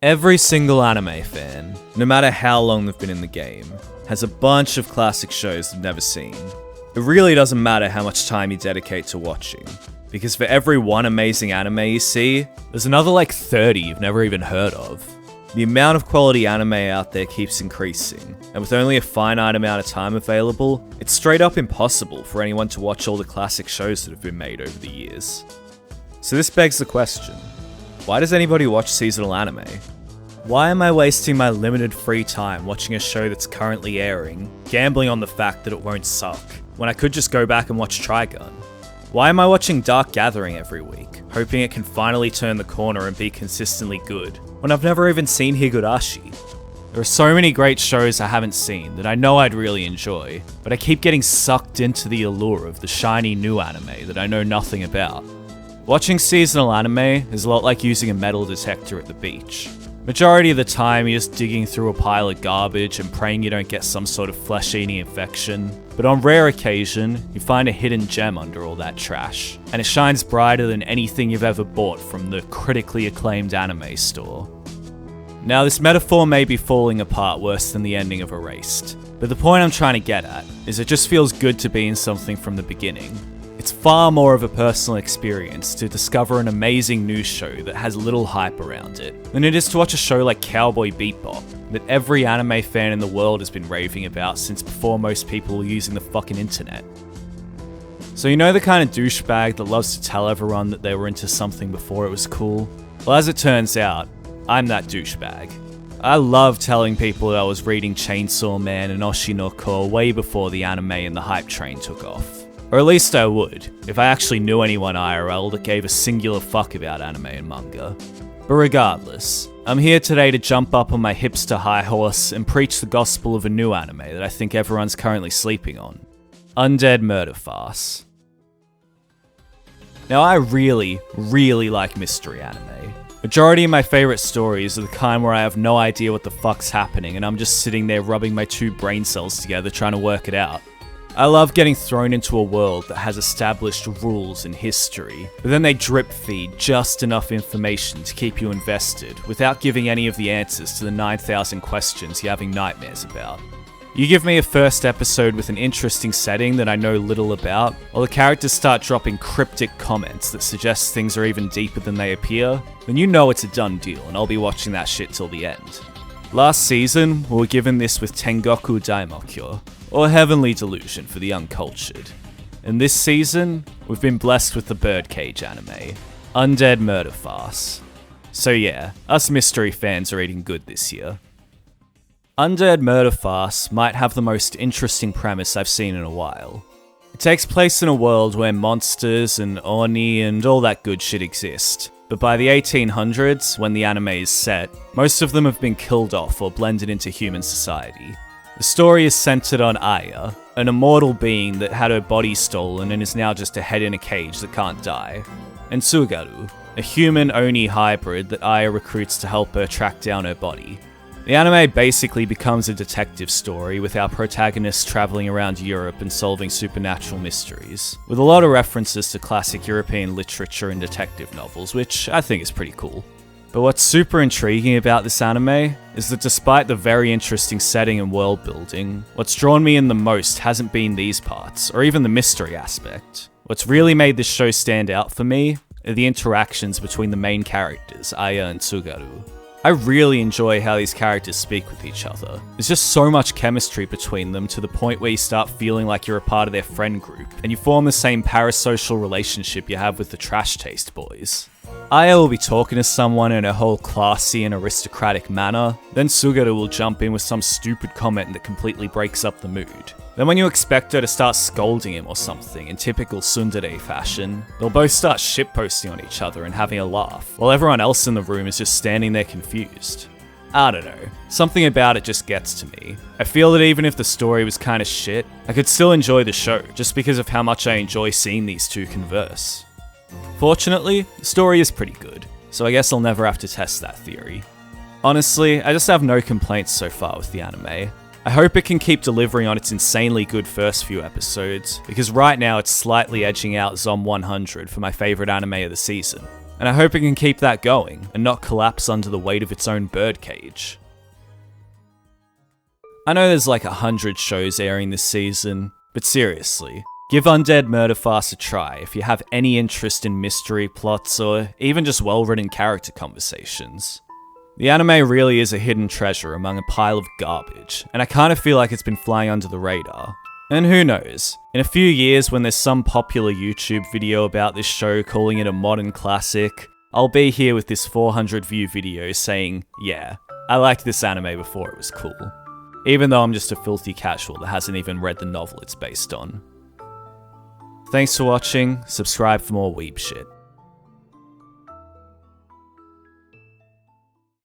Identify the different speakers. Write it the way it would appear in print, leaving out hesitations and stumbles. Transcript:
Speaker 1: Every single anime fan, no matter how long they've been in the game, has a bunch of classic shows they've never seen. It really doesn't matter how much time you dedicate to watching, because for every one amazing anime you see, there's another like 30 you've never even heard of. The amount of quality anime out there keeps increasing, and with only a finite amount of time available, it's straight up impossible for anyone to watch all the classic shows that have been made over the years. So this begs the question, why does anybody watch seasonal anime? Why am I wasting my limited free time watching a show that's currently airing, gambling on the fact that it won't suck, when I could just go back and watch Trigun? Why am I watching Dark Gathering every week, hoping it can finally turn the corner and be consistently good, when I've never even seen Higurashi? There are so many great shows I haven't seen that I know I'd really enjoy, but I keep getting sucked into the allure of the shiny new anime that I know nothing about. Watching seasonal anime is a lot like using a metal detector at the beach. Majority of the time you're just digging through a pile of garbage and praying you don't get some sort of flesh-eating infection, but on rare occasion, you find a hidden gem under all that trash, and it shines brighter than anything you've ever bought from the critically acclaimed anime store. Now this metaphor may be falling apart worse than the ending of Erased, but the point I'm trying to get at is it just feels good to be in something from the beginning. It's far more of a personal experience to discover an amazing new show that has little hype around it than it is to watch a show like Cowboy Bebop that every anime fan in the world has been raving about since before most people were using the fucking internet. So you know the kind of douchebag that loves to tell everyone that they were into something before it was cool? Well, as it turns out, I'm that douchebag. I love telling people that I was reading Chainsaw Man and Oshi no Ko way before the anime and the hype train took off. Or at least I would, if I actually knew anyone IRL that gave a singular fuck about anime and manga. But regardless, I'm here today to jump up on my hipster high horse and preach the gospel of a new anime that I think everyone's currently sleeping on. Undead Murder Farce. Now I really like mystery anime. Majority of my favourite stories are the kind where I have no idea what the fuck's happening and I'm just sitting there rubbing my two brain cells together trying to work it out. I love getting thrown into a world that has established rules and history, but then they drip feed just enough information to keep you invested without giving any of the answers to the 9,000 questions you're having nightmares about. You give me a first episode with an interesting setting that I know little about, or the characters start dropping cryptic comments that suggest things are even deeper than they appear, then you know it's a done deal and I'll be watching that shit till the end. Last season, we were given this with Tengoku Daimokyo, or Heavenly Delusion for the uncultured. And this season, we've been blessed with the Birdcage anime, Undead Murder Farce. So yeah, us mystery fans are eating good this year. Undead Murder Farce might have the most interesting premise I've seen in a while. It takes place in a world where monsters and Oni and all that good shit exist. But by the 1800s, when the anime is set, most of them have been killed off or blended into human society. The story is centered on Aya, an immortal being that had her body stolen and is now just a head in a cage that can't die, and Tsugaru, a human Oni hybrid that Aya recruits to help her track down her body. The anime basically becomes a detective story with our protagonists traveling around Europe and solving supernatural mysteries, with a lot of references to classic European literature and detective novels, which I think is pretty cool. But what's super intriguing about this anime is that despite the very interesting setting and world building, what's drawn me in the most hasn't been these parts, or even the mystery aspect. What's really made this show stand out for me are the interactions between the main characters, Aya and Tsugaru. I really enjoy how these characters speak with each other. There's just so much chemistry between them to the point where you start feeling like you're a part of their friend group, and you form the same parasocial relationship you have with the Trash Taste Boys. Aya will be talking to someone in a whole classy and aristocratic manner, then Tsugaru will jump in with some stupid comment that completely breaks up the mood. Then when you expect her to start scolding him or something in typical tsundere fashion, they'll both start shitposting on each other and having a laugh, while everyone else in the room is just standing there confused. I don't know, something about it just gets to me. I feel that even if the story was kinda shit, I could still enjoy the show, just because of how much I enjoy seeing these two converse. Fortunately, the story is pretty good, so I guess I'll never have to test that theory. Honestly, I just have no complaints so far with the anime. I hope it can keep delivering on its insanely good first few episodes, because right now it's slightly edging out Zom 100 for my favourite anime of the season. and I hope it can keep that going and not collapse under the weight of its own birdcage. I know there's like 100 shows airing this season, but seriously, give Undead Murderfast a try if you have any interest in mystery plots or even just well-written character conversations. The anime really is a hidden treasure among a pile of garbage, and I kind of feel like it's been flying under the radar. And who knows, in a few years when there's some popular YouTube video about this show calling it a modern classic, I'll be here with this 400 view video saying, yeah, I liked this anime before it was cool. Even though I'm just a filthy casual that hasn't even read the novel it's based on. Thanks for watching, subscribe for more weeb shit.